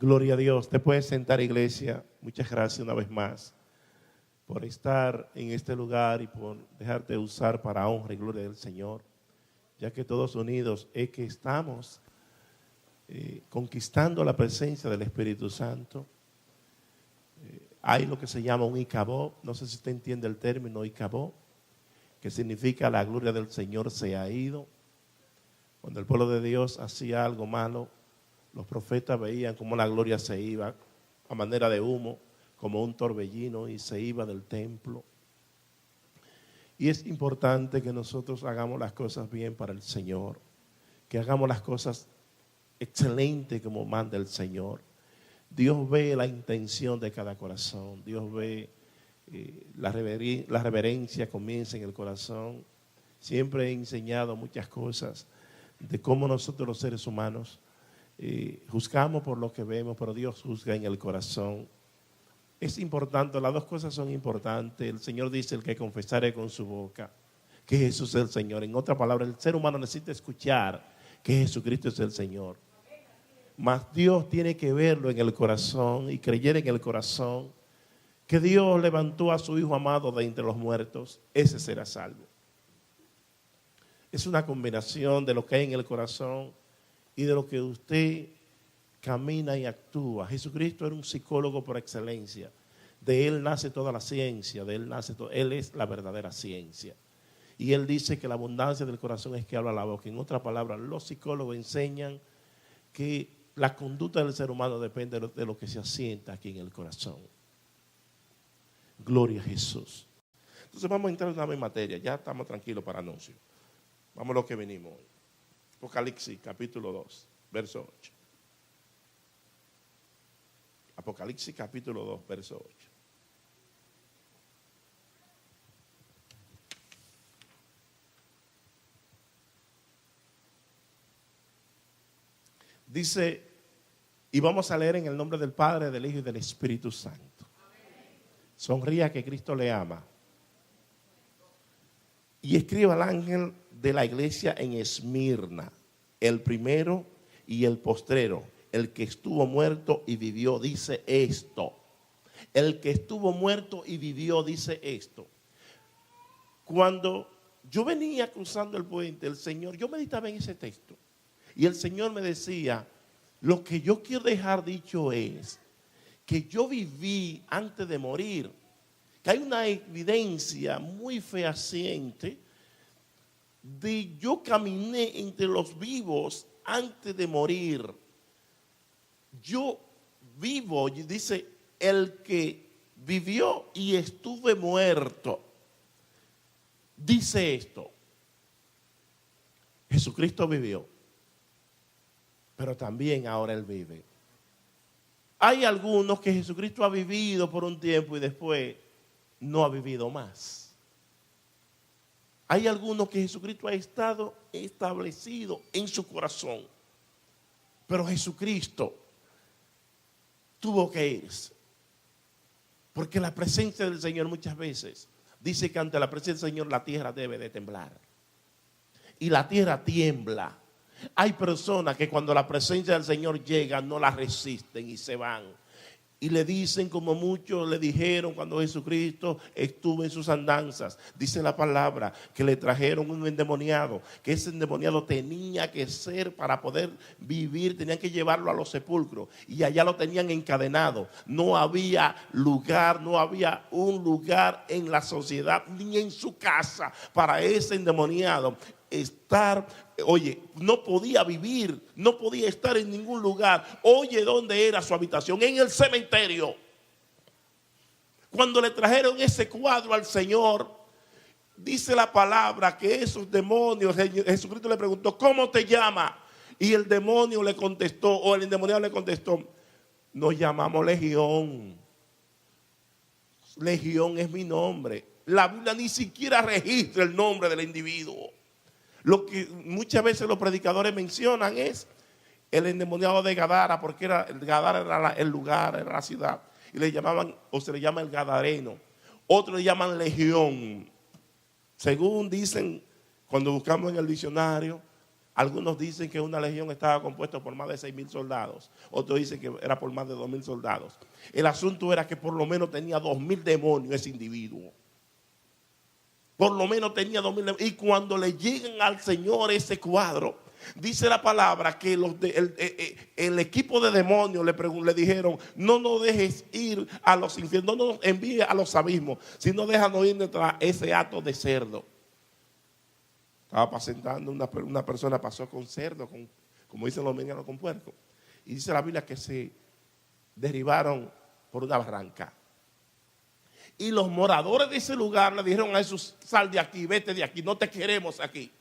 Gloria a Dios. Te puedes sentar, iglesia. Muchas gracias una vez más por estar en este lugar y por dejarte usar para honra y gloria del Señor, ya que todos unidos es que estamos conquistando la presencia del Espíritu Santo. Hay lo que se llama un Icabó, no sé si usted entiende el término Icabó, que significa la gloria del Señor se ha ido. Cuando el pueblo de Dios hacía algo malo, los profetas veían cómo la gloria se iba a manera de humo, como un torbellino, y se iba del templo. Y es importante que nosotros hagamos las cosas bien para el Señor, que hagamos las cosas excelentes como manda el Señor. Dios ve la intención de cada corazón, Dios ve la reverencia comienza en el corazón. Siempre he enseñado muchas cosas de cómo nosotros los seres humanos juzgamos por lo que vemos, pero Dios juzga en el corazón. Es importante, las dos cosas son importantes. El Señor dice: el que confesare con su boca que Jesús es el Señor. En otras palabras, el ser humano necesita escuchar que Jesucristo es el Señor. Mas Dios tiene que verlo en el corazón y creer en el corazón que Dios levantó a su Hijo amado de entre los muertos. Ese será salvo. Es una combinación de lo que hay en el corazón y de lo que usted camina y actúa. Jesucristo era un psicólogo por excelencia. De Él nace toda la ciencia, de Él nace todo. Él es la verdadera ciencia. Y Él dice que la abundancia del corazón es que habla la boca. En otras palabras, los psicólogos enseñan que la conducta del ser humano depende de lo que se asienta aquí en el corazón. Gloria a Jesús. Entonces vamos a entrar en una materia. Ya estamos tranquilos para anuncio. Vamos a lo que venimos hoy. Apocalipsis capítulo 2, verso 8. Apocalipsis capítulo 2, verso 8. Dice, y vamos a leer en el nombre del Padre, del Hijo y del Espíritu Santo. Sonría que Cristo le ama. Y escribe al ángel de la iglesia en Esmirna, el primero y el postrero, el que estuvo muerto y vivió, dice esto. El que estuvo muerto y vivió, dice esto. Cuando yo venía cruzando el puente, el Señor, yo meditaba en ese texto. Y el Señor me decía, lo que yo quiero dejar dicho es que yo viví antes de morir. Que hay una evidencia muy fehaciente de yo caminé entre los vivos antes de morir. Yo vivo, dice, el que vivió y estuve muerto. Dice esto: Jesucristo vivió, pero también ahora Él vive. Hay algunos que Jesucristo ha vivido por un tiempo y después no ha vivido más. Hay algunos que Jesucristo ha estado establecido en su corazón, pero Jesucristo tuvo que irse. Porque la presencia del Señor muchas veces dice que ante la presencia del Señor la tierra debe de temblar. Y la tierra tiembla. Hay personas que cuando la presencia del Señor llega no la resisten y se van. Y le dicen como muchos le dijeron cuando Jesucristo estuvo en sus andanzas. Dice la palabra que le trajeron un endemoniado, que ese endemoniado tenía que ser para poder vivir, tenían que llevarlo a los sepulcros y allá lo tenían encadenado. No había lugar, no había un lugar en la sociedad ni en su casa para ese endemoniado estar. Oye, no podía vivir, no podía estar en ningún lugar. Oye, ¿dónde era su habitación? En el cementerio. Cuando le trajeron ese cuadro al Señor, dice la palabra que esos demonios, Jesucristo le preguntó, ¿cómo te llamas? Y el demonio le contestó, o el endemoniado le contestó, nos llamamos Legión. Legión es mi nombre. La Biblia ni siquiera registra el nombre del individuo. Lo que muchas veces los predicadores mencionan es el endemoniado de Gadara, porque Gadara era el lugar, era la ciudad, y le llamaban, o se le llama el Gadareno. Otros le llaman Legión. Según dicen, cuando buscamos en el diccionario, Algunos dicen que una legión estaba compuesta por más de 6,000 soldados. Otros dicen que era por más de 2,000 soldados. El asunto era que por lo menos tenía 2,000 demonios ese individuo. Por lo menos tenía 2,000 demonios. Y cuando le llegan al Señor ese cuadro, dice la palabra que el equipo de demonios le dijeron: no nos dejes ir a los infiernos, no nos envíes a los abismos, sino déjanos ir detrás ese hato de cerdo. Estaba apacentando, una persona pasó con cerdo, como dicen los mexicanos, con puerco. Y dice la Biblia que se derribaron por una barranca. Y los moradores de ese lugar le dijeron a Jesús: sal de aquí, vete de aquí, no te queremos aquí.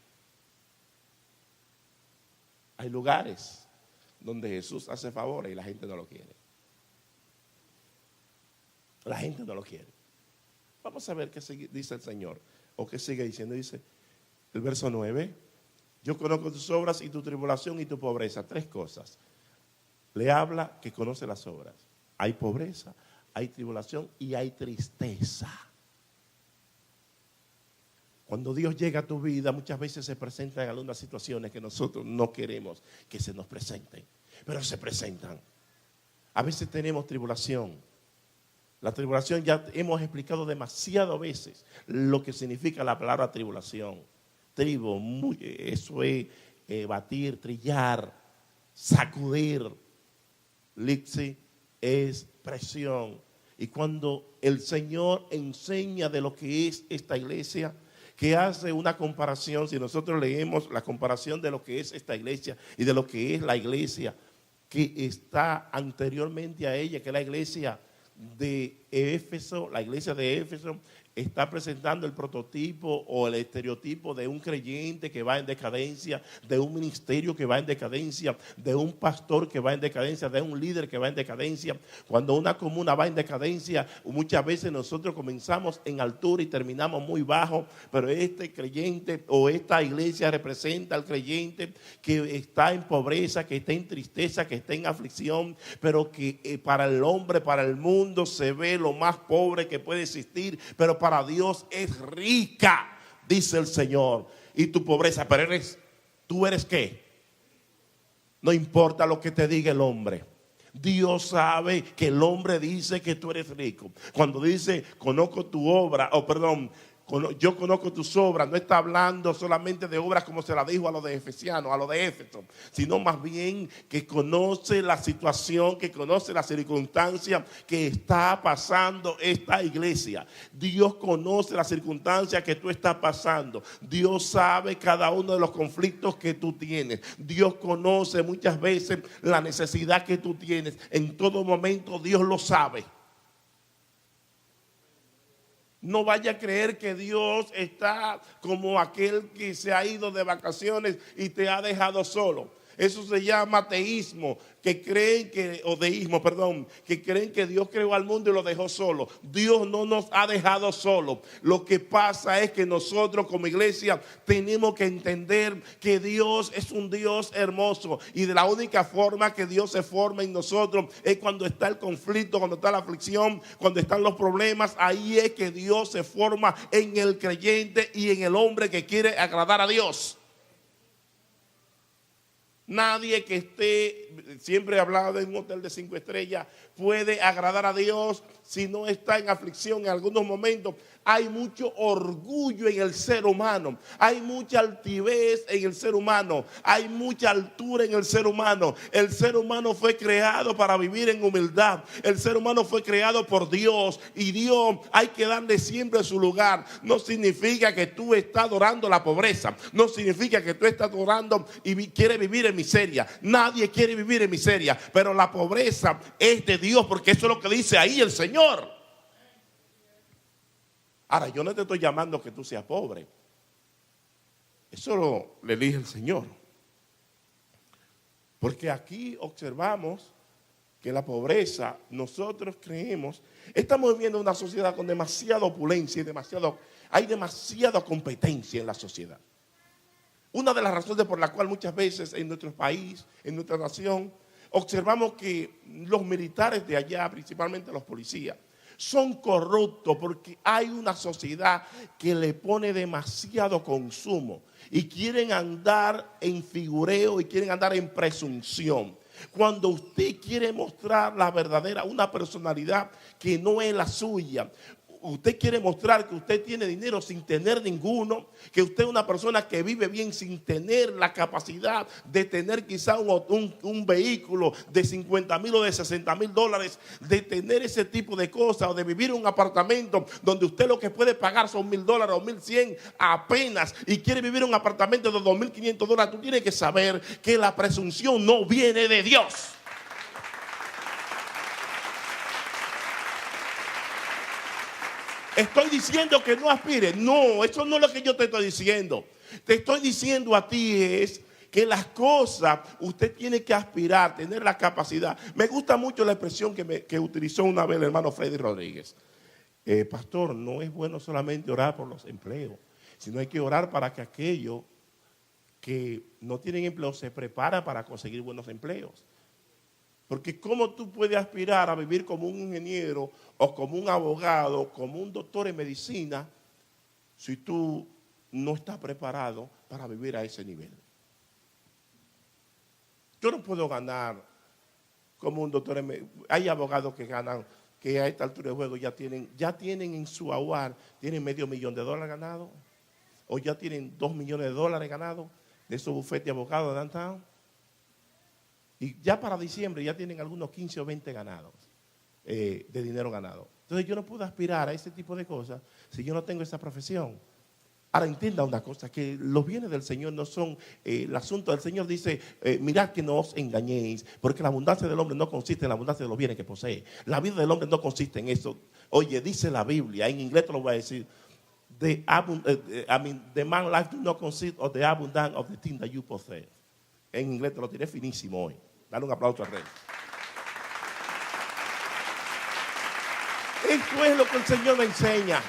Hay lugares donde Jesús hace favores y la gente no lo quiere. La gente no lo quiere. Vamos a ver qué dice el Señor, o qué sigue diciendo. Dice el verso 9: yo conozco tus obras y tu tribulación y tu pobreza. 3 cosas. Le habla que conoce las obras. Hay pobreza, hay tribulación y hay tristeza. Cuando Dios llega a tu vida, muchas veces se presentan algunas situaciones que nosotros no queremos que se nos presenten, pero se presentan. A veces tenemos tribulación. La tribulación, ya hemos explicado demasiadas veces lo que significa la palabra tribulación. Tribo, eso es batir, trillar, sacudir. Lixi es presión. Y cuando el Señor enseña de lo que es esta iglesia, que hace una comparación, si nosotros leemos la comparación de lo que es esta iglesia y de lo que es la iglesia que está anteriormente a ella, que es la iglesia de Éfeso, la iglesia de Éfeso está presentando el prototipo o el estereotipo de un creyente que va en decadencia, de un ministerio que va en decadencia, de un pastor que va en decadencia, de un líder que va en decadencia. Cuando una comuna va en decadencia, muchas veces nosotros comenzamos en altura y terminamos muy bajo, pero este creyente o esta iglesia representa al creyente que está en pobreza, que está en tristeza, que está en aflicción, pero que para el hombre, para el mundo se ve lo más pobre que puede existir, pero para Dios es rica, dice el Señor. Y tu pobreza, pero tú eres ¿qué? No importa lo que te diga el hombre. Dios sabe que el hombre dice que tú eres rico. Cuando dice conozco tu obra, yo conozco tus obras, no está hablando solamente de obras como se la dijo a los de Efesianos, a los de Éfeso, sino más bien que conoce la situación, que conoce la circunstancia que está pasando esta iglesia. Dios conoce la circunstancia que tú estás pasando. Dios sabe cada uno de los conflictos que tú tienes. Dios conoce muchas veces la necesidad que tú tienes. En todo momento Dios lo sabe. No vaya a creer que Dios está como aquel que se ha ido de vacaciones y te ha dejado solo. Eso se llama teísmo, que creen que Dios creó al mundo y lo dejó solo. Dios no nos ha dejado solo. Lo que pasa es que nosotros como iglesia tenemos que entender que Dios es un Dios hermoso, y de la única forma que Dios se forma en nosotros es cuando está el conflicto, cuando está la aflicción, cuando están los problemas. Ahí es que Dios se forma en el creyente y en el hombre que quiere agradar a Dios. Nadie que esté, siempre he hablado de un hotel de 5 estrellas, puede agradar a Dios si no está en aflicción en algunos momentos. Hay mucho orgullo en el ser humano, hay mucha altivez en el ser humano, hay mucha altura en el ser humano. El ser humano fue creado para vivir en humildad. El ser humano fue creado por Dios, y Dios hay que darle siempre su lugar. No significa que tú estás adorando la pobreza, no significa que tú estás adorando y quieres vivir en miseria. Nadie quiere vivir en miseria, pero la pobreza es de Dios, porque eso es lo que dice ahí el Señor. Ahora, yo no te estoy llamando que tú seas pobre. Eso le elige el Señor. Porque aquí observamos que la pobreza, nosotros creemos, estamos viviendo una sociedad con demasiada opulencia y hay demasiada competencia en la sociedad. Una de las razones por la cual muchas veces en nuestro país, en nuestra nación, observamos que los militares de allá, principalmente los policías, son corruptos porque hay una sociedad que le pone demasiado consumo y quieren andar en figureo y quieren andar en presunción. Cuando usted quiere mostrar la verdadera, una personalidad que no es la suya, usted quiere mostrar que usted tiene dinero sin tener ninguno, que usted es una persona que vive bien sin tener la capacidad de tener quizá un vehículo de 50,000 o de 60,000 dólares, de tener ese tipo de cosas, o de vivir en un apartamento donde usted lo que puede pagar son $1,000 o 1,100 apenas, y quiere vivir en un apartamento de 2,500 dólares. Tú tienes que saber que la presunción no viene de Dios. Estoy diciendo que no aspires. No, eso no es lo que yo te estoy diciendo. Te estoy diciendo a ti es que las cosas usted tiene que aspirar, tener la capacidad. Me gusta mucho la expresión que utilizó una vez el hermano Freddy Rodríguez. Pastor, no es bueno solamente orar por los empleos, sino hay que orar para que aquellos que no tienen empleo se preparen para conseguir buenos empleos. Porque ¿cómo tú puedes aspirar a vivir como un ingeniero o como un abogado, como un doctor en medicina, si tú no estás preparado para vivir a ese nivel? Yo no puedo ganar como un doctor en medicina. Hay abogados que ganan, que a esta altura de juego ya tienen en su AUAR, tienen $500,000 ganados, o ya tienen $2 millones ganados de esos bufetes de abogados de downtown. Y ya para diciembre ya tienen algunos 15 o 20 ganados de dinero ganado. Entonces yo no puedo aspirar a ese tipo de cosas si yo no tengo esa profesión. Ahora entienda una cosa, que los bienes del Señor no son el asunto. El Señor dice, mirad que no os engañéis, porque la abundancia del hombre no consiste en la abundancia de los bienes que posee. La vida del hombre no consiste en eso. Oye, dice la Biblia, en inglés te lo voy a decir, the man life do not consist of the abundance of the thing that you possess. En inglés te lo tiré finísimo hoy. Dale un aplauso al rey. Esto es lo que el Señor me enseña.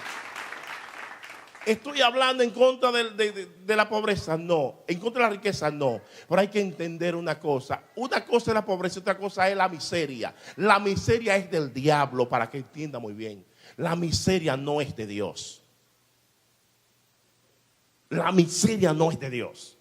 ¿Estoy hablando en contra de la pobreza? No. ¿En contra de la riqueza? No. Pero hay que entender una cosa. Una cosa es la pobreza, otra cosa es la miseria. La miseria es del diablo, para que entienda muy bien. La miseria no es de Dios. La miseria no es de Dios.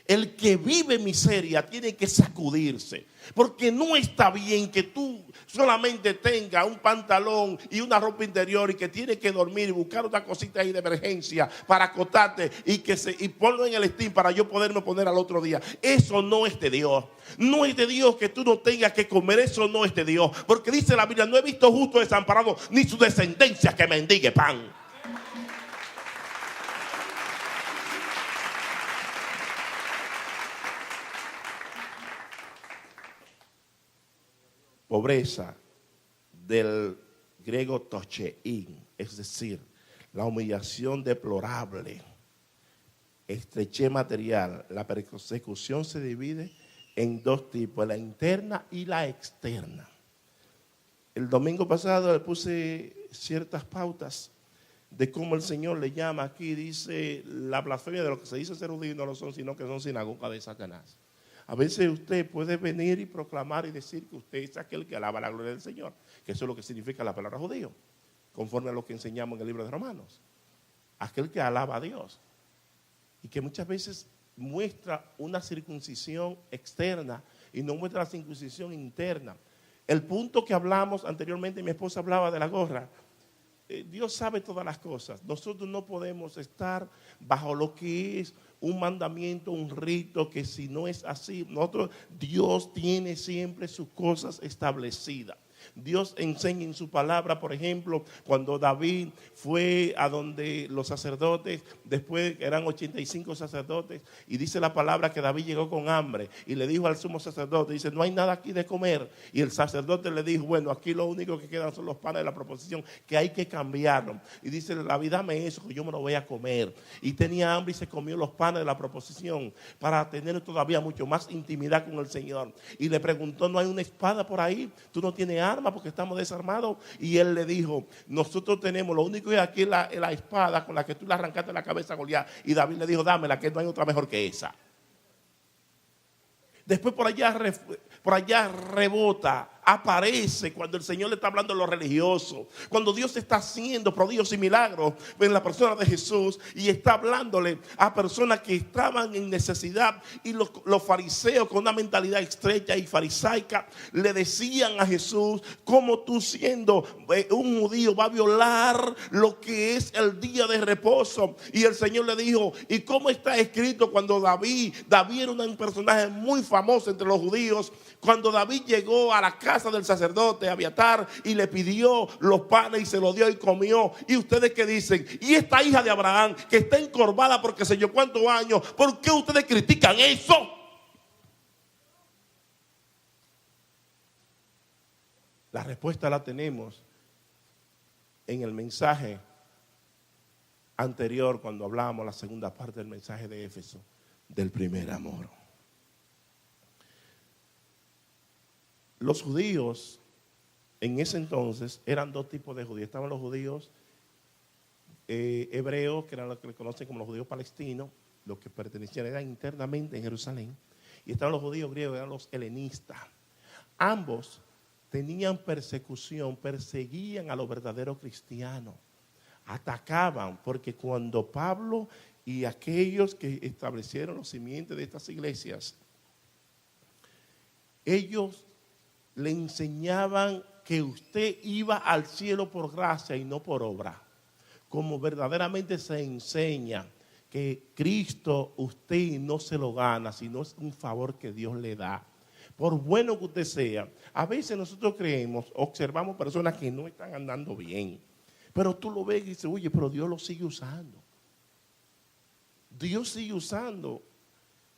El que vive miseria tiene que sacudirse, porque no está bien que tú solamente tengas un pantalón y una ropa interior y que tienes que dormir y buscar otra cosita ahí de emergencia para acostarte y ponlo en el steam para yo poderme poner al otro día. Eso no es de Dios. No es de Dios que tú no tengas que comer. Eso no es de Dios, porque dice la Biblia, no he visto justo desamparado ni su descendencia que mendigue pan. Pobreza, del griego tochein, es decir, la humillación deplorable, estrechez material. La persecución se divide en dos tipos, la interna y la externa. El domingo pasado le puse ciertas pautas de cómo el Señor le llama aquí. Dice, la blasfemia de lo que se dice ser judío no lo son, sino que son sinagoga de Satanás. A veces usted puede venir y proclamar y decir que usted es aquel que alaba la gloria del Señor, que eso es lo que significa la palabra judío, conforme a lo que enseñamos en el libro de Romanos. Aquel que alaba a Dios y que muchas veces muestra una circuncisión externa y no muestra la circuncisión interna. El punto que hablamos anteriormente, mi esposa hablaba de la gorra. Dios sabe todas las cosas. Nosotros no podemos estar bajo lo que es un mandamiento, un rito, que si no es así, Dios tiene siempre sus cosas establecidas. Dios enseña en su palabra, por ejemplo, cuando David fue a donde los sacerdotes, después eran 85 sacerdotes, y dice la palabra que David llegó con hambre y le dijo al sumo sacerdote, dice, no hay nada aquí de comer. Y el sacerdote le dijo, bueno, aquí lo único que quedan son los panes de la proposición, que hay que cambiarlos. Y dice, David, dame eso, que yo me lo voy a comer. Y tenía hambre y se comió los panes de la proposición para tener todavía mucho más intimidad con el Señor. Y le preguntó, ¿no hay una espada por ahí? ¿Tú no tienes arma porque estamos desarmados? Y él le dijo, nosotros tenemos, lo único que aquí es la espada con la que tú le arrancaste la cabeza a Goliat. Y David le dijo, dámela, que no hay otra mejor que esa. Después por allá rebota aparece cuando el Señor le está hablando a los religiosos, cuando Dios está haciendo prodigios y milagros en la persona de Jesús y está hablándole a personas que estaban en necesidad. Y los fariseos, con una mentalidad estrecha y farisaica, le decían a Jesús: ¿cómo tú, siendo un judío, va a violar lo que es el día de reposo? Y el Señor le dijo: ¿y cómo está escrito? Cuando David era un personaje muy famoso entre los judíos, cuando David llegó a la casa del sacerdote Abiatar y le pidió los panes y se los dio y comió. Y ustedes que dicen: y esta hija de Abraham que está encorvada por qué sé yo cuántos años, ¿por qué ustedes critican eso? La respuesta la tenemos en el mensaje anterior, cuando hablábamos la segunda parte del mensaje de Éfeso, del primer amor. Los judíos en ese entonces eran dos tipos de judíos. Estaban los judíos hebreos, que eran los que le conocen como los judíos palestinos, los que pertenecían eran internamente en Jerusalén. Y estaban los judíos griegos, eran los helenistas. Ambos tenían persecución, perseguían a los verdaderos cristianos, atacaban, porque cuando Pablo y aquellos que establecieron los cimientos de estas iglesias, ellos le enseñaban que usted iba al cielo por gracia y no por obra. Como verdaderamente se enseña que Cristo usted no se lo gana, sino es un favor que Dios le da. Por bueno que usted sea, a veces nosotros creemos, observamos personas que no están andando bien, pero tú lo ves y dices: oye, pero Dios lo sigue usando. Dios sigue usando.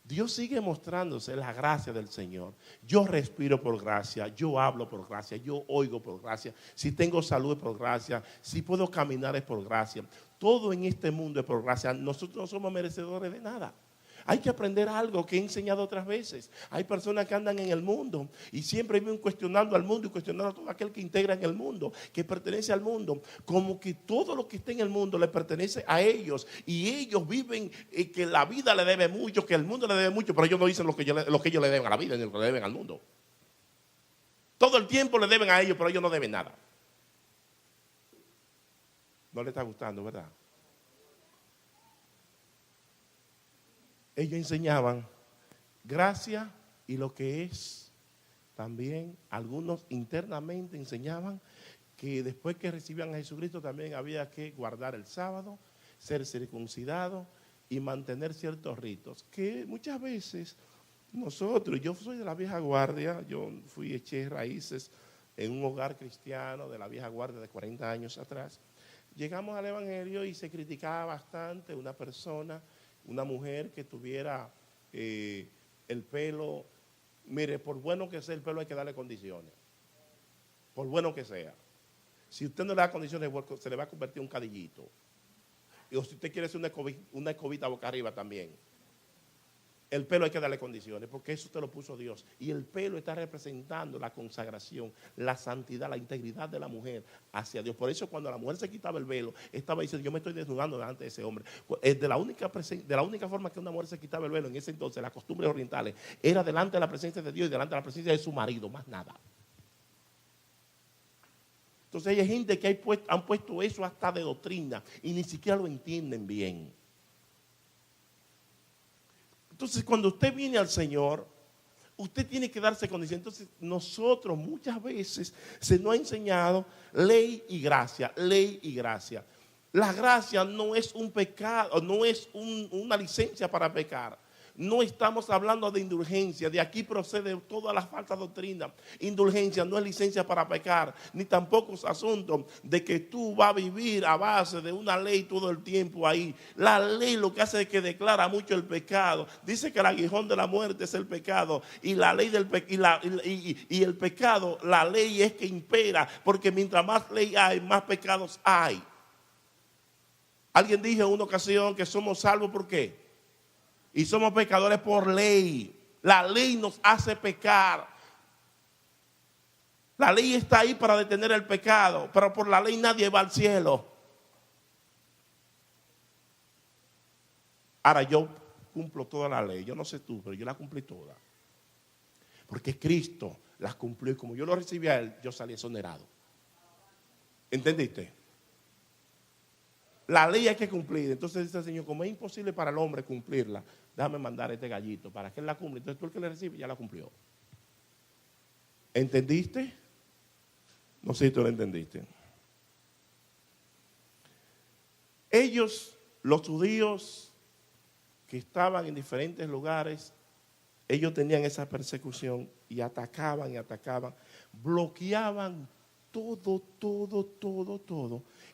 Dios sigue mostrándose la gracia del Señor. Yo respiro por gracia, yo hablo por gracia, yo oigo por gracia. Si tengo salud es por gracia, si puedo caminar es por gracia. Todo en este mundo es por gracia. Nosotros no somos merecedores de nada. Hay que aprender algo que he enseñado otras veces. Hay personas que andan en el mundo y siempre viven cuestionando al mundo y cuestionando a todo aquel que integra en el mundo, que pertenece al mundo, como que todo lo que está en el mundo le pertenece a ellos, y ellos viven que la vida le debe mucho, que el mundo le debe mucho, pero ellos no dicen lo que ellos le deben a la vida ni lo que le deben al mundo. Todo el tiempo le deben a ellos, pero ellos no deben nada. No le está gustando, ¿verdad? Ellos enseñaban gracia y lo que es también, algunos internamente enseñaban que después que recibían a Jesucristo también había que guardar el sábado, ser circuncidado y mantener ciertos ritos, que muchas veces nosotros, yo soy de la vieja guardia, yo eché raíces en un hogar cristiano de la vieja guardia de 40 años atrás. Llegamos al evangelio y se criticaba bastante una persona, una mujer que tuviera el pelo. Mire, por bueno que sea el pelo hay que darle condiciones. Por bueno que sea. Si usted no le da condiciones, se le va a convertir en un cadillito. O si usted quiere hacer una escobita boca arriba también. El pelo hay que darle condiciones, porque eso te lo puso Dios. Y el pelo está representando la consagración, la santidad, la integridad de la mujer hacia Dios. Por eso cuando la mujer se quitaba el velo, estaba diciendo: yo me estoy desnudando delante de ese hombre. De la única forma que una mujer se quitaba el velo en ese entonces, las costumbres orientales, era delante de la presencia de Dios y delante de la presencia de su marido, más nada. Entonces hay gente que han puesto eso hasta de doctrina y ni siquiera lo entienden bien. Entonces, cuando usted viene al Señor, usted tiene que darse condición. Entonces, nosotros muchas veces se nos ha enseñado ley y gracia, ley y gracia. La gracia no es un pecado, no es una licencia para pecar. No estamos hablando de indulgencia. De aquí procede toda la falsa doctrina. Indulgencia no es licencia para pecar, ni tampoco es asunto de que tú vas a vivir a base de una ley todo el tiempo ahí. La ley lo que hace es que declara mucho el pecado. Dice que el aguijón de la muerte es el pecado, y la ley y el pecado, la ley es que impera, porque mientras más ley hay, más pecados hay. Alguien dijo en una ocasión que somos salvos ¿por qué? Y somos pecadores por ley. La ley nos hace pecar. La ley está ahí para detener el pecado, pero por la ley nadie va al cielo. Ahora yo cumplo toda la ley. Yo no sé tú, pero yo la cumplí toda. Porque Cristo las cumplió y como yo lo recibí a Él, yo salí exonerado. ¿Entendiste? La ley hay que cumplir. Entonces dice el Señor, como es imposible para el hombre cumplirla, déjame mandar a este gallito para que Él la cumpla. Entonces tú el que le recibe ya la cumplió. ¿Entendiste? No sé si tú lo entendiste. Ellos, los judíos que estaban en diferentes lugares, ellos tenían esa persecución y atacaban, bloqueaban todo.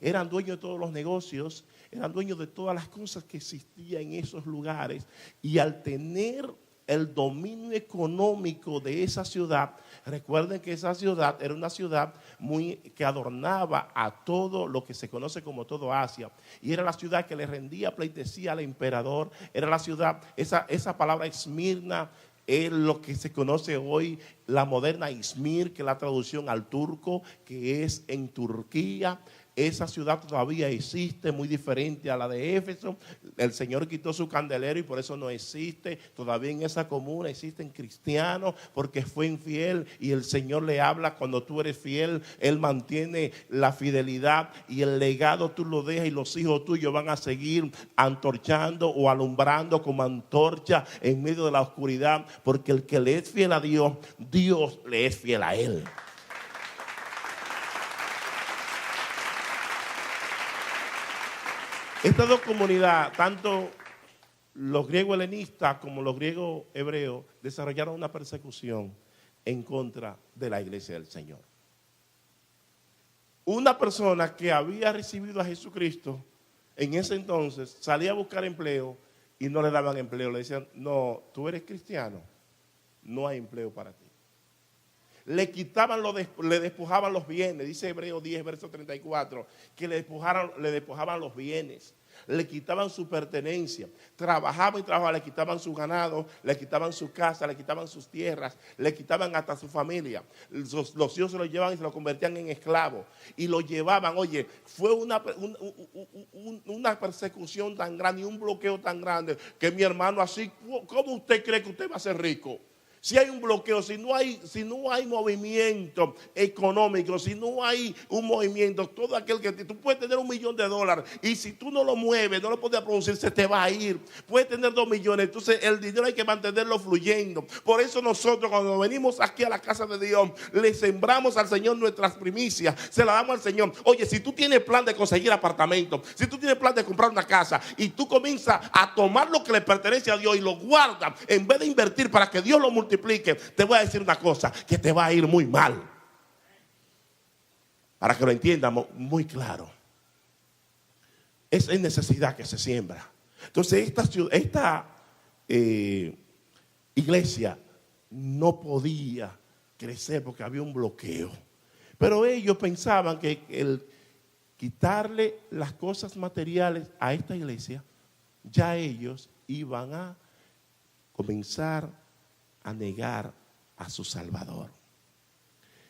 Eran dueños de todos los negocios, eran dueños de todas las cosas que existían en esos lugares. Y al tener el dominio económico de esa ciudad, recuerden que esa ciudad era una ciudad que adornaba a todo lo que se conoce como todo Asia. Y era la ciudad que le rendía pleitesía al emperador. Era la ciudad, esa palabra Esmirna, es lo que se conoce hoy, la moderna Izmir, que es la traducción al turco, que es en Turquía. Esa ciudad todavía existe, muy diferente a la de Éfeso. El Señor quitó su candelero y por eso no existe. Todavía en esa comuna existen cristianos porque fue infiel y el Señor le habla cuando tú eres fiel. Él mantiene la fidelidad y el legado tú lo dejas y los hijos tuyos van a seguir antorchando o alumbrando como antorcha en medio de la oscuridad, porque el que le es fiel a Dios, Dios le es fiel a él. Estas dos comunidades, tanto los griegos helenistas como los griegos hebreos, desarrollaron una persecución en contra de la iglesia del Señor. Una persona que había recibido a Jesucristo en ese entonces salía a buscar empleo y no le daban empleo. Le decían, no, tú eres cristiano, no hay empleo para ti. Le despojaban los bienes, dice Hebreos 10, verso 34, que le despojaban los bienes, le quitaban su pertenencia, trabajaba, le quitaban su ganado, le quitaban su casa, le quitaban sus tierras, le quitaban hasta su familia. Los hijos se lo llevaban y se lo convertían en esclavos y lo llevaban. Oye, fue una persecución tan grande y un bloqueo tan grande que mi hermano, así, ¿cómo usted cree que usted va a ser rico? Si hay un bloqueo, si no hay movimiento económico, si no hay un movimiento, todo aquel que tú puedes tener $1.000.000 y si tú no lo mueves, no lo puedes producir, se te va a ir. Puedes tener 2 millones, entonces el dinero hay que mantenerlo fluyendo. Por eso nosotros cuando venimos aquí a la casa de Dios, le sembramos al Señor nuestras primicias, se las damos al Señor. Oye, si tú tienes plan de conseguir apartamento, si tú tienes plan de comprar una casa y tú comienzas a tomar lo que le pertenece a Dios y lo guardas en vez de invertir para que Dios lo multiplique, te voy a decir una cosa, que te va a ir muy mal. Para que lo entiendamos muy claro. Es en necesidad que se siembra. Entonces esta iglesia no podía crecer porque había un bloqueo. Pero ellos pensaban que el quitarle las cosas materiales a esta iglesia, ya ellos iban a comenzar a negar a su Salvador.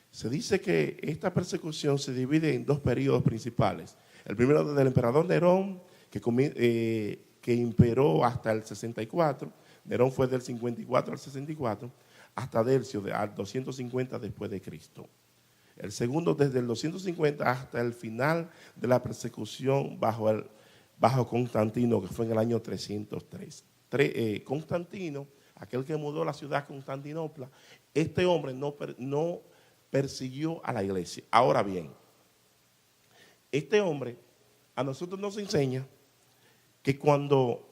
Se dice que esta persecución se divide en 2 periodos principales. El primero del emperador Nerón, que imperó hasta el 64. Nerón fue del 54 al 64, hasta Delcio, al 250 después de Cristo. El segundo desde el 250 hasta el final de la persecución bajo Constantino, que fue en el año 303. Constantino, aquel que mudó la ciudad Constantinopla, este hombre no persiguió a la iglesia. Ahora bien, este hombre a nosotros nos enseña que cuando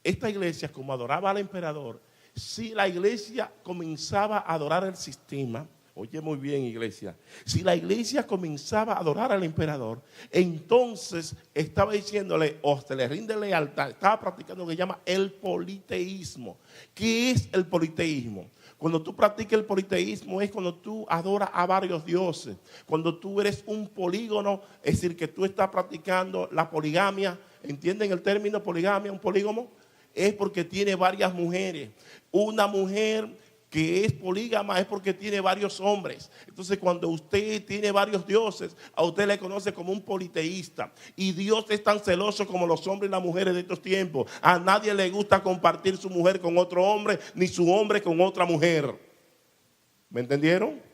esta iglesia, como adoraba al emperador, si la iglesia comenzaba a adorar el sistema, oye muy bien iglesia, si la iglesia comenzaba a adorar al emperador, entonces estaba diciéndole, o se le rinde lealtad, estaba practicando lo que llama el politeísmo. ¿Qué es el politeísmo? Cuando tú practicas el politeísmo es cuando tú adoras a varios dioses, cuando tú eres un polígono, es decir, que tú estás practicando la poligamia. ¿Entienden el término poligamia, un polígamo? Es porque tiene varias mujeres. Una mujer que es polígama es porque tiene varios hombres. Entonces cuando usted tiene varios dioses, a usted le conoce como un politeísta. Y Dios es tan celoso como los hombres y las mujeres de estos tiempos. A nadie le gusta compartir su mujer con otro hombre, ni su hombre con otra mujer. ¿Me entendieron?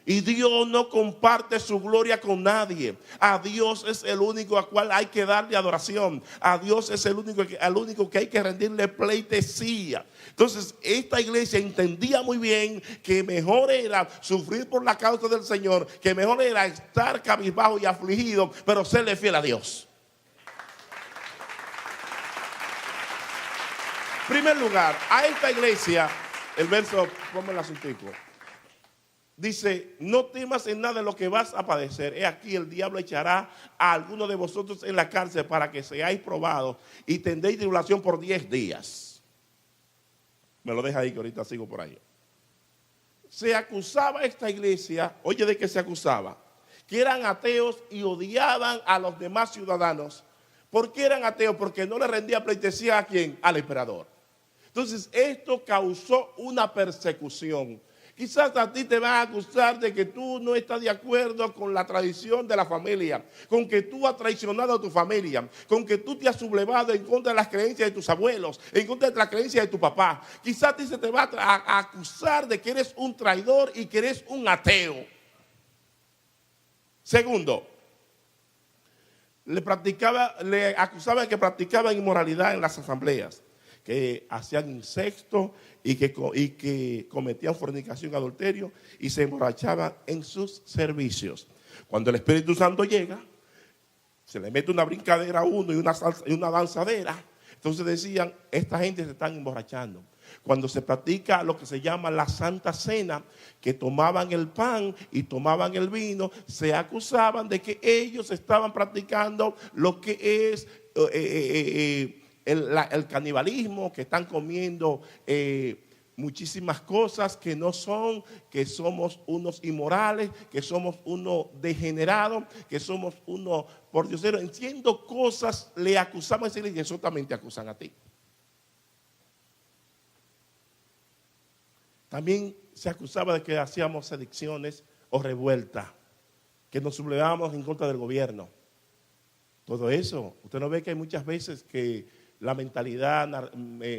Y Dios no comparte su gloria con nadie. A Dios es el único al cual hay que darle adoración. A Dios es el único que hay que rendirle pleitesía. Entonces, esta iglesia entendía muy bien que mejor era sufrir por la causa del Señor, que mejor era estar cabizbajo y afligido, pero serle fiel a Dios. En primer lugar, a esta iglesia, el verso, ponme el asuntico. Dice, no temas en nada de lo que vas a padecer. He aquí el diablo echará a alguno de vosotros en la cárcel para que seáis probados y tendréis tribulación por 10 días. Me lo deja ahí que ahorita sigo por ahí. Se acusaba esta iglesia, oye de qué se acusaba, que eran ateos y odiaban a los demás ciudadanos. ¿Por qué eran ateos? Porque no le rendía pleitesía a ¿quién? Al emperador. Entonces esto causó una persecución. Quizás a ti te van a acusar de que tú no estás de acuerdo con la tradición de la familia, con que tú has traicionado a tu familia, con que tú te has sublevado en contra de las creencias de tus abuelos, en contra de las creencias de tu papá. Quizás a ti se te va a acusar de que eres un traidor y que eres un ateo. Segundo, le acusaban de que practicaban inmoralidad en las asambleas, que hacían incesto y que cometían fornicación, adulterio y se emborrachaban en sus servicios. Cuando el Espíritu Santo llega, se le mete una brincadera a uno y una danzadera. Entonces decían, esta gente se están emborrachando. Cuando se practica lo que se llama la Santa Cena, que tomaban el pan y tomaban el vino, se acusaban de que ellos estaban practicando lo que es el canibalismo, que están comiendo muchísimas cosas que no son, que somos unos inmorales, que somos unos degenerados, que somos unos pordioseros. Entiendo cosas, le acusaban a decirle, y eso también te acusan a ti. También se acusaba de que hacíamos sedicciones o revueltas, que nos sublevábamos en contra del gobierno. Todo eso, usted no ve que hay muchas veces que la mentalidad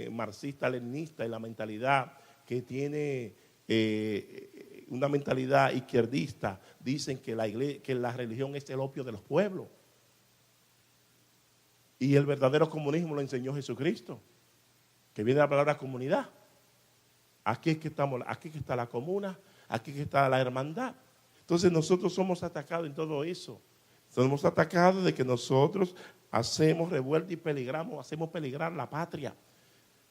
marxista-leninista y la mentalidad que tiene una mentalidad izquierdista dicen que la religión es el opio de los pueblos. Y el verdadero comunismo lo enseñó Jesucristo, que viene de la palabra comunidad. Aquí es que estamos, aquí es que está la comuna, aquí es que está la hermandad. Entonces nosotros somos atacados en todo eso. Somos atacados de que nosotros hacemos revuelta y peligramos, hacemos peligrar la patria.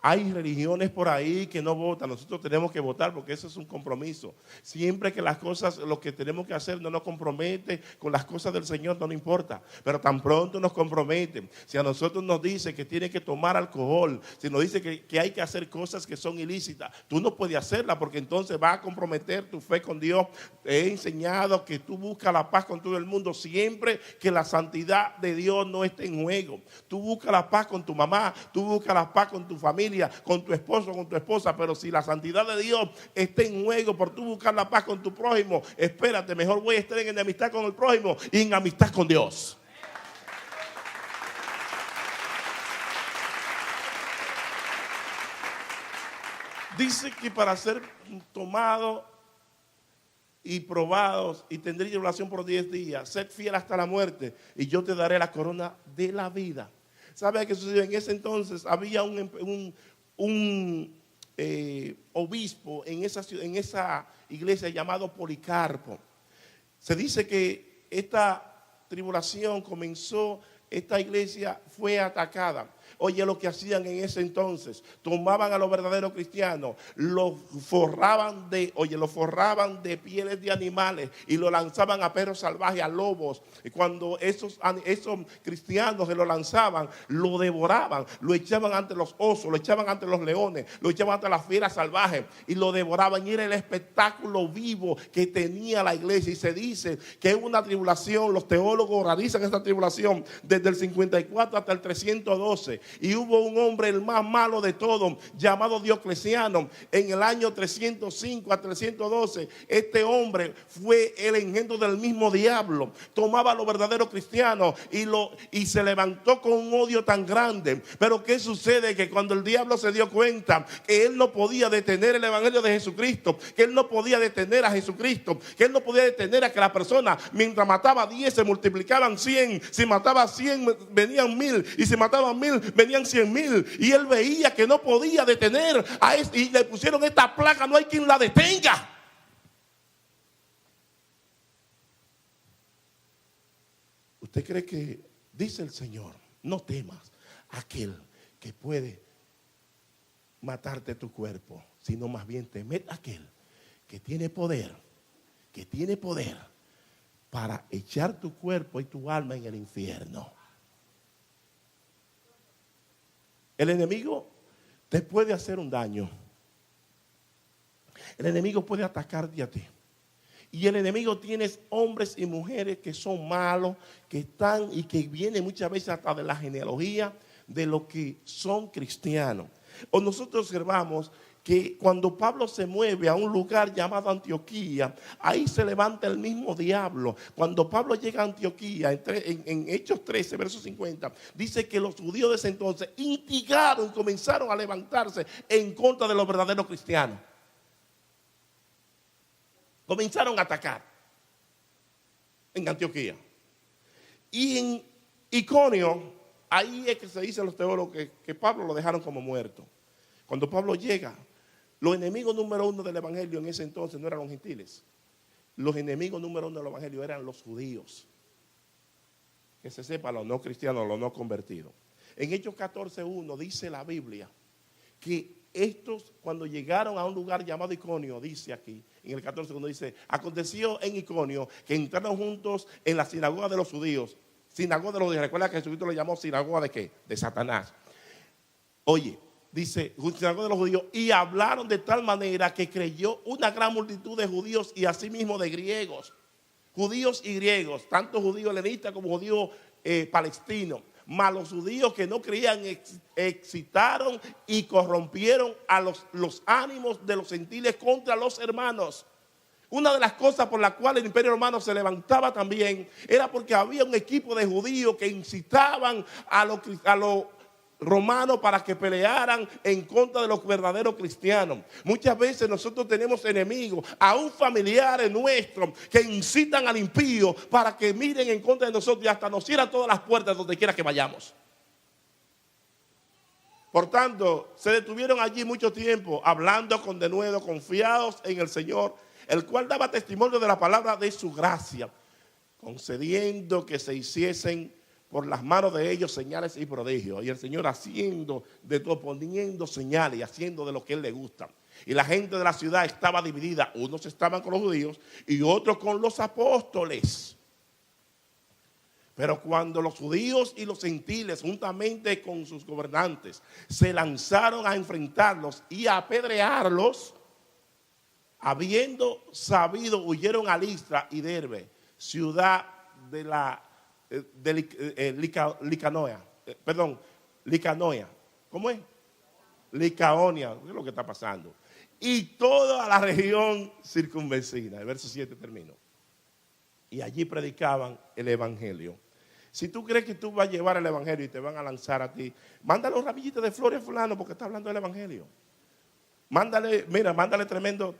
Hay religiones por ahí que no votan, nosotros tenemos que votar porque eso es un compromiso. Siempre que las cosas, lo que tenemos que hacer no nos compromete con las cosas del Señor, no nos importa. Pero tan pronto nos comprometen. Si a nosotros nos dice que tiene que tomar alcohol, si nos dice que hay que hacer cosas que son ilícitas, tú no puedes hacerlas porque entonces va a comprometer tu fe con Dios. Te he enseñado que tú buscas la paz con todo el mundo siempre que la santidad de Dios no esté en juego. Tú buscas la paz con tu mamá, tú buscas la paz con tu familia, con tu esposo, con tu esposa, pero si la santidad de Dios está en juego por tú buscar la paz con tu prójimo, espérate, mejor voy a estar en amistad con el prójimo y en amistad con Dios. Dice que para ser tomados y probados y tendréis tribulación por 10 días, sed fiel hasta la muerte y yo te daré la corona de la vida. ¿Sabe qué sucedió? En ese entonces había un obispo en esa iglesia llamado Policarpo. Se dice que esta tribulación comenzó, esta iglesia fue atacada. Oye lo que hacían en ese entonces, tomaban a los verdaderos cristianos, los forraban de pieles de animales y lo lanzaban a perros salvajes, a lobos. Y cuando esos cristianos se lo lanzaban, lo devoraban, lo echaban ante los osos, lo echaban ante los leones, lo echaban ante las fieras salvajes y lo devoraban. Y era el espectáculo vivo que tenía la iglesia. Y se dice que es una tribulación, los teólogos realizan esta tribulación desde el 54 hasta el 312. 312. Y hubo un hombre, el más malo de todos, llamado Diocleciano, en el año 305 a 312. Este hombre fue el engendro del mismo diablo. Tomaba a los verdaderos cristianos y se levantó con un odio tan grande. Pero ¿qué sucede? Que cuando el diablo se dio cuenta que él no podía detener el evangelio de Jesucristo, que él no podía detener a Jesucristo, que él no podía detener a que la persona, mientras mataba 10, se multiplicaban 100. Si mataba 100, venían 1000. Y si mataban 1000, venían 100,000. Y él veía que no podía detener a este, y le pusieron esta placa: no hay quien la detenga. ¿Usted cree que, dice el Señor, no temas aquel que puede matarte tu cuerpo, sino más bien temed aquel que tiene poder para echar tu cuerpo y tu alma en el infierno? El enemigo te puede hacer un daño. El enemigo puede atacarte a ti. Y el enemigo tiene hombres y mujeres que son malos, que están y que vienen muchas veces hasta de la genealogía de los que son cristianos. O nosotros observamos que cuando Pablo se mueve a un lugar llamado Antioquía, ahí se levanta el mismo diablo. Cuando Pablo llega a Antioquía, en Hechos 13, verso 50, dice que los judíos de ese entonces instigaron, comenzaron a levantarse en contra de los verdaderos cristianos. Comenzaron a atacar en Antioquía. Y en Iconio, ahí es que se dicen los teólogos que Pablo lo dejaron como muerto. Cuando Pablo llega, los enemigos número uno del evangelio en ese entonces no eran los gentiles. Los enemigos número uno del evangelio eran los judíos. Que se sepa, los no cristianos, los no convertidos. En Hechos 14:1 dice la Biblia que estos, cuando llegaron a un lugar llamado Iconio, dice aquí, en el 14:1 dice: aconteció en Iconio que entraron juntos en la sinagoga de los judíos. Sinagoga de los judíos. Recuerda que Jesucristo lo llamó sinagoga de ¿qué? De Satanás. Oye, dice, sinagoga de los judíos, y hablaron de tal manera que creyó una gran multitud de judíos y asimismo de griegos. Judíos y griegos, tanto judíos helenistas como judíos palestinos. Mas los judíos que no creían excitaron y corrompieron a los ánimos de los gentiles contra los hermanos. Una de las cosas por las cuales el imperio romano se levantaba también era porque había un equipo de judíos que incitaban a los romanos para que pelearan en contra de los verdaderos cristianos. Muchas veces nosotros tenemos enemigos, aún familiares nuestros, que incitan al impío para que miren en contra de nosotros y hasta nos cierran todas las puertas donde quiera que vayamos. Por tanto, se detuvieron allí mucho tiempo, hablando con denuedo, confiados en el Señor, el cual daba testimonio de la palabra de su gracia, concediendo que se hiciesen por las manos de ellos señales y prodigios. Y el Señor haciendo de todo, poniendo señales y haciendo de lo que Él le gusta. Y la gente de la ciudad estaba dividida. Unos estaban con los judíos y otros con los apóstoles. Pero cuando los judíos y los gentiles, juntamente con sus gobernantes, se lanzaron a enfrentarlos y a apedrearlos, habiendo sabido, huyeron a Listra y Derbe, ciudad de Licanoia. ¿Cómo es? Licaonia. ¿Qué es lo que está pasando? Y toda la región circunvecina. El verso 7 termino. Y allí predicaban el evangelio. Si tú crees que tú vas a llevar el evangelio y te van a lanzar a ti, mándale un ramillito de flores a fulano porque está hablando del evangelio. Mándale tremendo.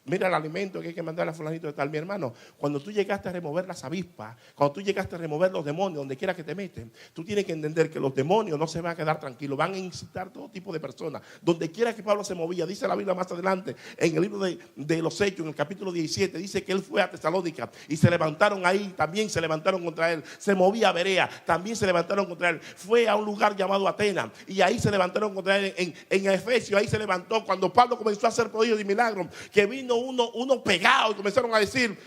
Mira el alimento que hay que mandarle a fulanito de tal. Mi hermano, cuando tú llegaste a remover las avispas, cuando tú llegaste a remover los demonios, donde quiera que te meten, tú tienes que entender que los demonios no se van a quedar tranquilos, van a incitar todo tipo de personas. Donde quiera que Pablo se movía, dice la Biblia más adelante, en el libro de los Hechos, en el capítulo 17, dice que él fue a Tesalónica y se levantaron ahí, también se levantaron contra él. Se movía a Berea, también se levantaron contra él. Fue a un lugar llamado Atenas y ahí se levantaron contra él. En Efesios, ahí se levantó cuando Pablo comenzó a hacer prodigios y milagros, que vino uno pegado y comenzaron a decir,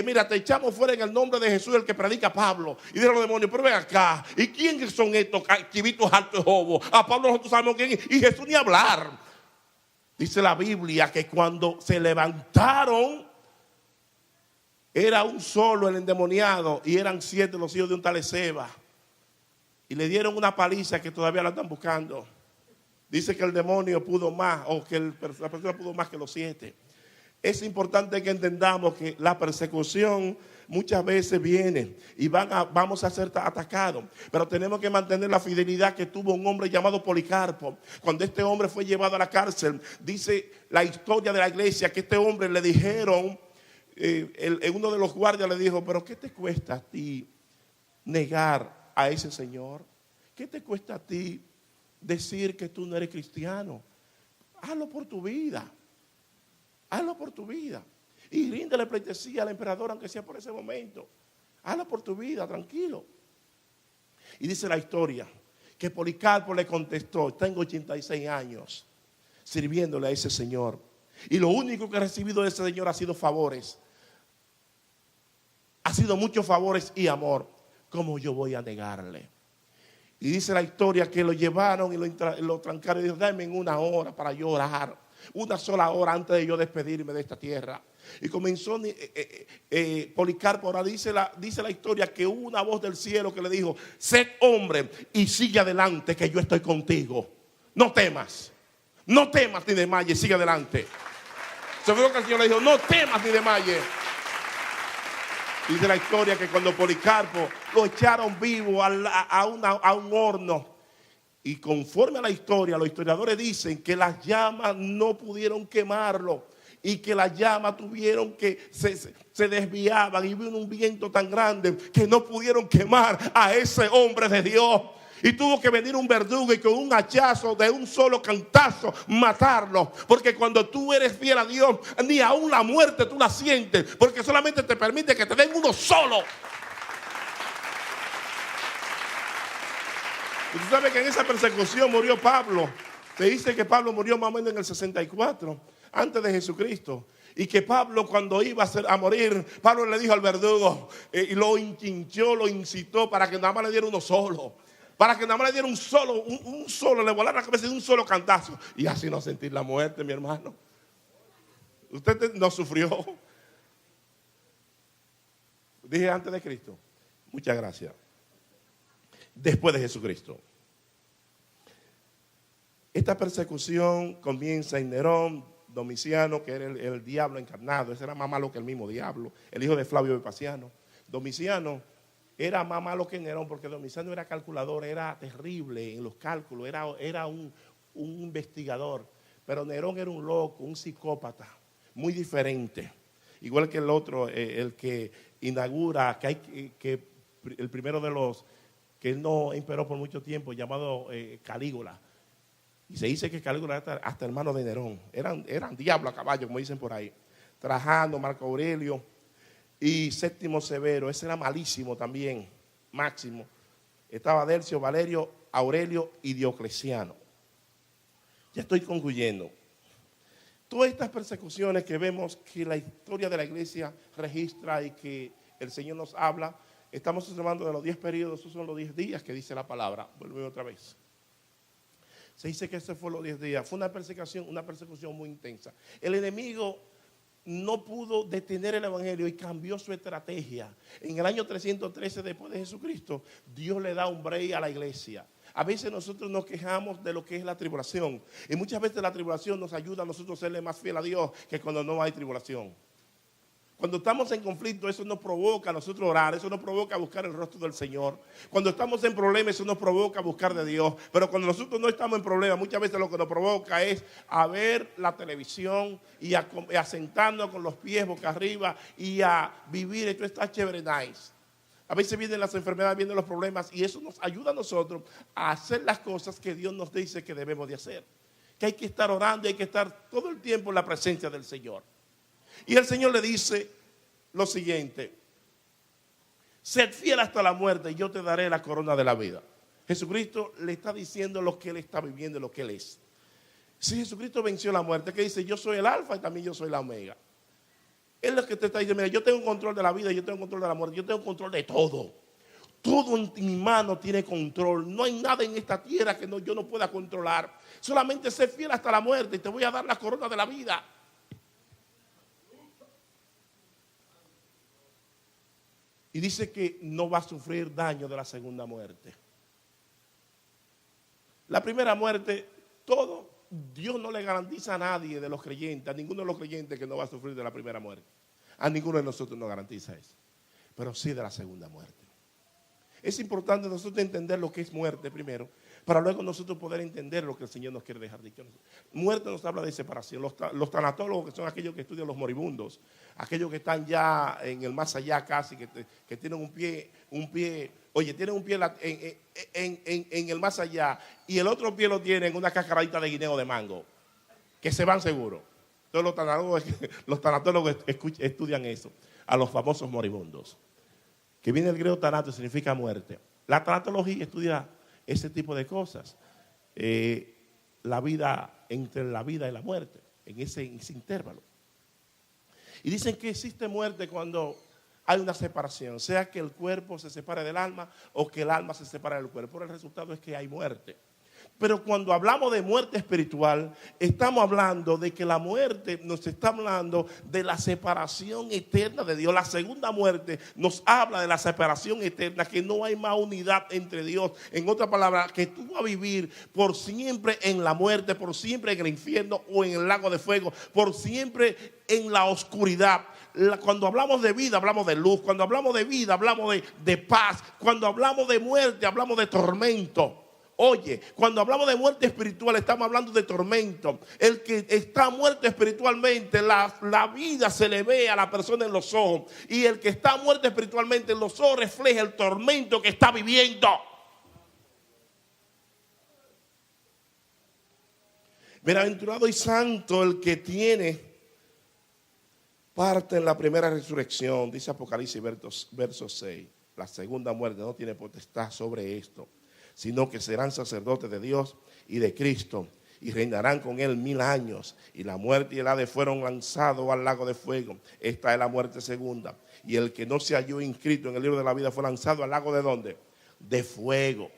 mira, te echamos fuera en el nombre de Jesús, el que predica Pablo. Y dijeron los demonios, pero ven acá, ¿y quiénes son estos chivitos altos de jobo? A Pablo nosotros sabemos quién es, y Jesús ni hablar. Dice la Biblia que cuando se levantaron, era un solo el endemoniado y eran 7 los hijos de un tal Esceva. y le dieron una paliza que todavía la están buscando. Dice que el demonio pudo más, o que la persona pudo más que los 7. Es importante que entendamos que la persecución muchas veces viene y vamos a ser atacados. Pero tenemos que mantener la fidelidad que tuvo un hombre llamado Policarpo. Cuando este hombre fue llevado a la cárcel, dice la historia de la iglesia que este hombre le dijeron, uno de los guardias le dijo, pero ¿qué te cuesta a ti negar a ese Señor? ¿Qué te cuesta a ti decir que tú no eres cristiano? Hazlo por tu vida. Hazlo por tu vida. Y ríndele pleitesía al emperador, aunque sea por ese momento. Hazlo por tu vida, tranquilo. Y dice la historia que Policarpo le contestó, tengo 86 años sirviéndole a ese Señor. Y lo único que he recibido de ese Señor ha sido favores. Ha sido muchos favores y amor. ¿Cómo yo voy a negarle? Y dice la historia que lo llevaron y lo trancaron y dijo, dame una hora para yo orar. Una sola hora antes de yo despedirme de esta tierra. Y comenzó Policarpo. Ahora dice la historia que hubo una voz del cielo que le dijo, sed hombre y sigue adelante que yo estoy contigo. No temas. No temas ni desmayes, sigue adelante. Se fue lo que el Señor le dijo, no temas ni desmayes. Dice la historia que cuando Policarpo lo echaron vivo a un horno. Y conforme a la historia, los historiadores dicen que las llamas no pudieron quemarlo y que las llamas tuvieron que se desviaban y vino un viento tan grande que no pudieron quemar a ese hombre de Dios. Y tuvo que venir un verdugo y con un hachazo de un solo cantazo matarlo. Porque cuando tú eres fiel a Dios, ni aún la muerte tú la sientes, porque solamente te permite que te den uno solo. Y tú sabes que en esa persecución murió Pablo. Se dice que Pablo murió más o menos en el 64, antes de Jesucristo. Y que Pablo cuando iba a morir, Pablo le dijo al verdugo, y lo hinchó, lo incitó para que nada más le diera uno solo. Para que nada más le diera un solo, le volara la cabeza de un solo cantazo. Y así no sentir la muerte, mi hermano. Usted no sufrió. Dije antes de Cristo. Muchas gracias. Después de Jesucristo. Esta persecución comienza en Nerón, Domiciano, que era el diablo encarnado. Ese era más malo que el mismo diablo, el hijo de Flavio Vespasiano. Domiciano era más malo que Nerón, porque Domiciano era calculador, era terrible en los cálculos, era un investigador. Pero Nerón era un loco, un psicópata, muy diferente. Igual que el otro, el que inaugura, que el primero de los que él no imperó por mucho tiempo, llamado Calígula. Y se dice que Calígula era hasta hermano de Nerón. Eran diablos a caballo, como dicen por ahí. Trajano, Marco Aurelio y Séptimo Severo. Ese era malísimo también, Máximo. Estaba Dercio, Valerio, Aurelio y Diocleciano. Ya estoy concluyendo. Todas estas persecuciones que vemos que la historia de la iglesia registra y que el Señor nos habla, estamos observando de los 10 periodos, esos son los 10 días que dice la palabra. Vuelvo otra vez. Se dice que ese fue los 10 días. Fue una persecución muy intensa. El enemigo no pudo detener el evangelio y cambió su estrategia. En el año 313 después de Jesucristo, Dios le da un break a la iglesia. A veces nosotros nos quejamos de lo que es la tribulación. Y muchas veces la tribulación nos ayuda a nosotros a serle más fiel a Dios que cuando no hay tribulación. Cuando estamos en conflicto, eso nos provoca a nosotros orar, eso nos provoca buscar el rostro del Señor. Cuando estamos en problemas, eso nos provoca buscar de Dios. Pero cuando nosotros no estamos en problemas, muchas veces lo que nos provoca es a ver la televisión y a sentarnos con los pies boca arriba y a vivir. Esto está chévere, nice. A veces vienen las enfermedades, vienen los problemas y eso nos ayuda a nosotros a hacer las cosas que Dios nos dice que debemos de hacer. Que hay que estar orando, hay que estar todo el tiempo en la presencia del Señor. Y el Señor le dice lo siguiente: sed fiel hasta la muerte y yo te daré la corona de la vida. Jesucristo le está diciendo lo que él está viviendo, lo que él es. Si Jesucristo venció la muerte, que dice, yo soy el alfa y también yo soy la omega. Él es lo que te está diciendo, mira, yo tengo control de la vida, yo tengo control de la muerte, yo tengo control de todo. Todo en mi mano tiene control. No hay nada en esta tierra que yo no pueda controlar. Solamente sé fiel hasta la muerte y te voy a dar la corona de la vida. Y dice que no va a sufrir daño de la segunda muerte. La primera muerte, todo, Dios no le garantiza a nadie de los creyentes, a ninguno de los creyentes que no va a sufrir de la primera muerte. A ninguno de nosotros nos garantiza eso, pero sí de la segunda muerte. Es importante nosotros entender lo que es muerte primero, para luego nosotros poder entender lo que el Señor nos quiere dejar dicho. Muerte nos habla de separación. Los tanatólogos, que son aquellos que estudian los moribundos, aquellos que están ya en el más allá casi, que tienen un pie, tienen un pie en el más allá y el otro pie lo tienen en una cascaradita de guineo de mango, que se van seguros. Entonces los tanatólogos estudian eso, a los famosos moribundos. Que viene el griego tanato, significa muerte. La tanatología estudia ese tipo de cosas. La vida, entre la vida y la muerte, en ese intervalo. Y dicen que existe muerte cuando hay una separación, sea que el cuerpo se separe del alma o que el alma se separe del cuerpo. El resultado es que hay muerte. Pero cuando hablamos de muerte espiritual, estamos hablando de que la muerte nos está hablando de la separación eterna de Dios. La segunda muerte nos habla de la separación eterna, que no hay más unidad entre Dios. En otras palabras, que tú vas a vivir por siempre en la muerte, por siempre en el infierno o en el lago de fuego, por siempre en la oscuridad. Cuando hablamos de vida, hablamos de luz. Cuando hablamos de vida, hablamos de paz. Cuando hablamos de muerte, hablamos de tormento. Oye, cuando hablamos de muerte espiritual, estamos hablando de tormento. El que está muerto espiritualmente, la vida se le ve a la persona en los ojos. Y el que está muerto espiritualmente en los ojos refleja el tormento que está viviendo. Bienaventurado y santo el que tiene parte en la primera resurrección, dice Apocalipsis verso 6. La segunda muerte no tiene potestad sobre esto, sino que serán sacerdotes de Dios y de Cristo, y reinarán con él 1000 años. Y la muerte y el Hades fueron lanzados al lago de fuego. Esta es la muerte segunda. Y el que no se halló inscrito en el libro de la vida fue lanzado al lago ¿de dónde? De fuego.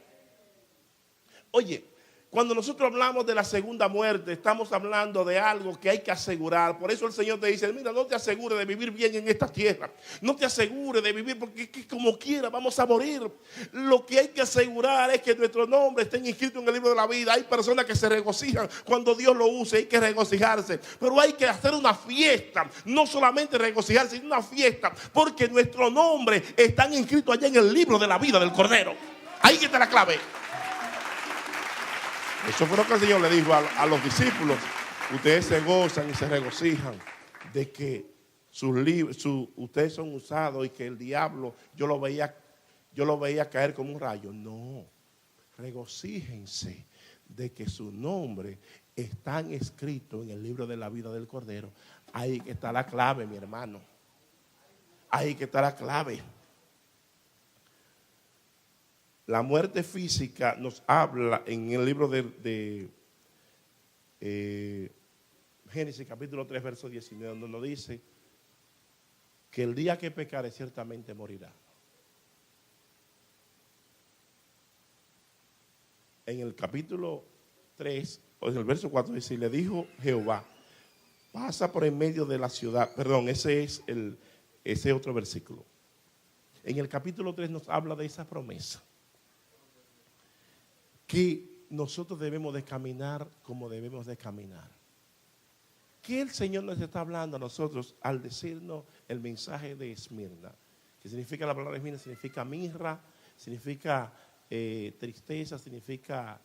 Oye, cuando nosotros hablamos de la segunda muerte, estamos hablando de algo que hay que asegurar. Por eso el Señor te dice, mira, no te asegures de vivir bien en esta tierra. No te asegures de vivir porque como quiera vamos a morir. Lo que hay que asegurar es que nuestro nombre esté inscrito en el libro de la vida. Hay personas que se regocijan cuando Dios lo use, hay que regocijarse. Pero hay que hacer una fiesta, no solamente regocijarse, sino una fiesta, porque nuestro nombre está inscrito allá en el libro de la vida del Cordero. Ahí está la clave. Eso fue lo que el Señor le dijo a los discípulos. Ustedes se gozan y se regocijan de que ustedes son usados y que el diablo, yo lo veía caer como un rayo. No, regocíjense de que su nombre está escrito en el libro de la vida del Cordero. Ahí que está la clave, mi hermano. Ahí que está la clave. La muerte física nos habla en el libro de Génesis capítulo 3 verso 19, donde nos dice que el día que pecare ciertamente morirá. En el capítulo 3, o en el verso 4 dice, le dijo Jehová, pasa por en medio de la ciudad. Perdón, ese es otro versículo. En el capítulo 3 nos habla de esa promesa, que nosotros debemos de caminar como debemos de caminar. ¿Qué el Señor nos está hablando a nosotros al decirnos el mensaje de Esmirna? Que significa, la palabra Esmirna significa mirra, significa tristeza, significa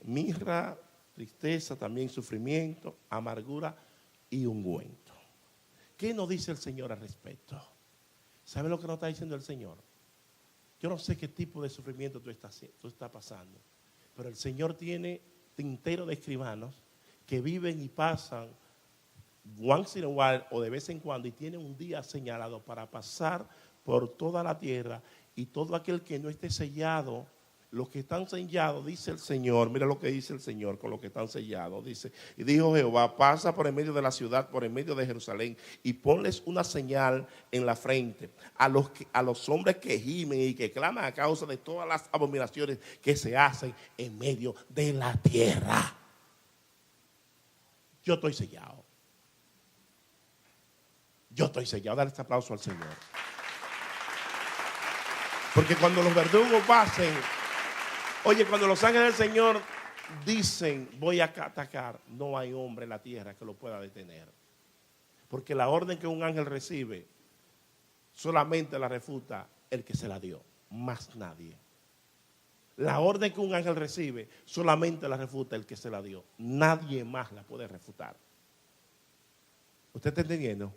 mirra, tristeza, también sufrimiento, amargura y ungüento. ¿Qué nos dice el Señor al respecto? ¿Sabe lo que nos está diciendo el Señor? Yo no sé qué tipo de sufrimiento tú estás pasando, pero el Señor tiene tintero de escribanos que viven y pasan once in a while o de vez en cuando, y tienen un día señalado para pasar por toda la tierra, y todo aquel que no esté sellado, los que están sellados, dice el Señor, mira lo que dice el Señor con los que están sellados, dice, y dijo Jehová, pasa por en medio de la ciudad, por en medio de Jerusalén, y ponles una señal en la frente a los hombres que gimen y que claman a causa de todas las abominaciones que se hacen en medio de la tierra. Yo estoy sellado. Yo estoy sellado. Dale este aplauso al Señor. Porque cuando los verdugos pasen Oye, cuando los ángeles del Señor dicen, voy a atacar, no hay hombre en la tierra que lo pueda detener. Porque la orden que un ángel recibe, solamente la refuta el que se la dio, más nadie. La orden que un ángel recibe, solamente la refuta el que se la dio. Nadie más la puede refutar. ¿Usted está entendiendo?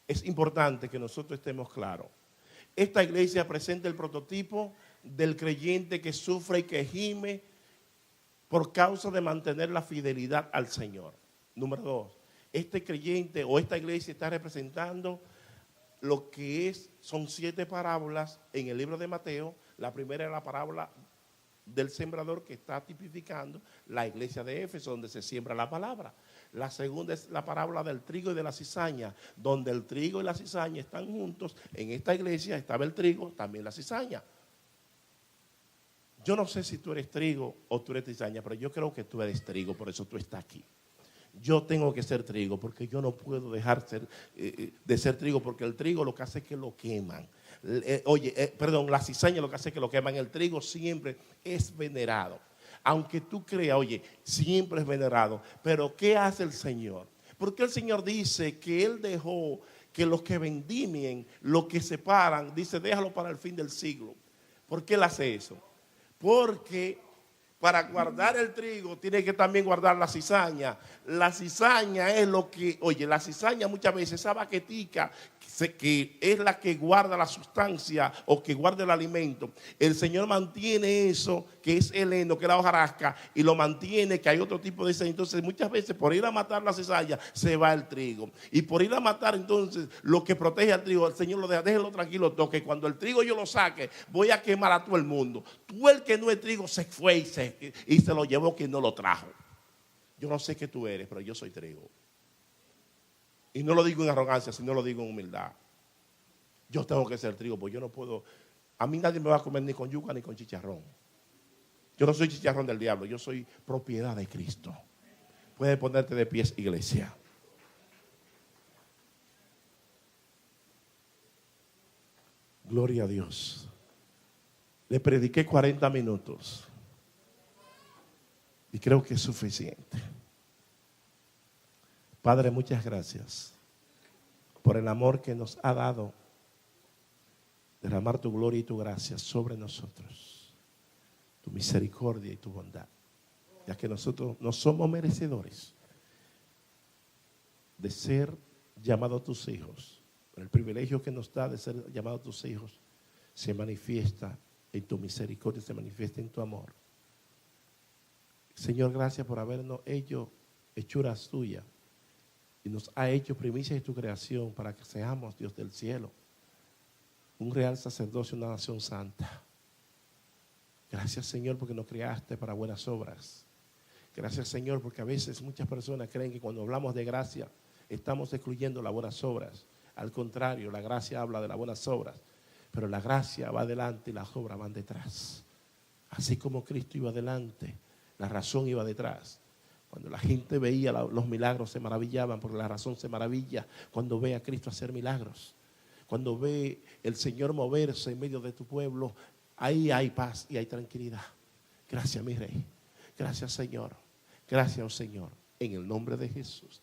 Es importante que nosotros estemos claros. Esta iglesia presenta el prototipo del creyente que sufre y que gime por causa de mantener la fidelidad al Señor. Número 2, este creyente o esta iglesia está representando lo que son 7 parábolas en el libro de Mateo. La primera es la parábola del sembrador, que está tipificando la iglesia de Éfeso, donde se siembra la palabra. La segunda es la parábola del trigo y de la cizaña, donde el trigo y la cizaña están juntos. En esta iglesia estaba el trigo, también la cizaña. Yo no sé si tú eres trigo o tú eres cizaña, pero yo creo que tú eres trigo, por eso tú estás aquí. Yo tengo que ser trigo, porque yo no puedo dejar de ser trigo, porque el trigo lo que hace es que lo queman. La cizaña lo que hace es que lo queman. El trigo siempre es venerado. Aunque tú creas, siempre es venerado. Pero ¿qué hace el Señor? Porque el Señor dice que Él dejó que los que vendimien, los que separan, dice, déjalo para el fin del siglo. ¿Por qué Él hace eso? Porque para guardar el trigo tiene que también guardar la cizaña. La cizaña es lo que, la cizaña muchas veces, esa baquetica que es la que guarda la sustancia o que guarda el alimento. El Señor mantiene eso, que es el heno, que es la hojarasca, y lo mantiene, que hay otro tipo de cizaña. Entonces muchas veces por ir a matar la cizaña se va el trigo. Y por ir a matar entonces lo que protege al trigo, el Señor lo deja, déjelo tranquilo, toque. Cuando el trigo yo lo saque, voy a quemar a todo el mundo. Tú el que no es trigo se fue y se lo llevó quien no lo trajo. Yo no sé qué tú eres, pero yo soy trigo. Y no lo digo en arrogancia, sino lo digo en humildad. Yo tengo que ser trigo, porque yo no puedo. A mí nadie me va a comer ni con yuca ni con chicharrón. Yo no soy chicharrón del diablo, yo soy propiedad de Cristo. Puedes ponerte de pies, iglesia. Gloria a Dios. Le prediqué 40 minutos. Y creo que es suficiente. Padre, muchas gracias por el amor que nos ha dado, derramar tu gloria y tu gracia sobre nosotros, tu misericordia y tu bondad, ya que nosotros no somos merecedores de ser llamados tus hijos. Pero el privilegio que nos da de ser llamados tus hijos se manifiesta en tu misericordia, se manifiesta en tu amor. Señor, gracias por habernos hecho hechuras tuyas y nos ha hecho primicias de tu creación para que seamos, Dios del cielo, un real sacerdocio, una nación santa. Gracias, Señor, porque nos creaste para buenas obras. Gracias, Señor, porque a veces muchas personas creen que cuando hablamos de gracia estamos excluyendo las buenas obras. Al contrario, la gracia habla de las buenas obras, pero la gracia va adelante y las obras van detrás. Así como Cristo iba adelante, la razón iba detrás. Cuando la gente veía los milagros se maravillaban, porque la razón se maravilla cuando ve a Cristo hacer milagros. Cuando ve el Señor moverse en medio de tu pueblo, ahí hay paz y hay tranquilidad. Gracias, mi Rey. Gracias, Señor. Gracias, oh Señor. En el nombre de Jesús.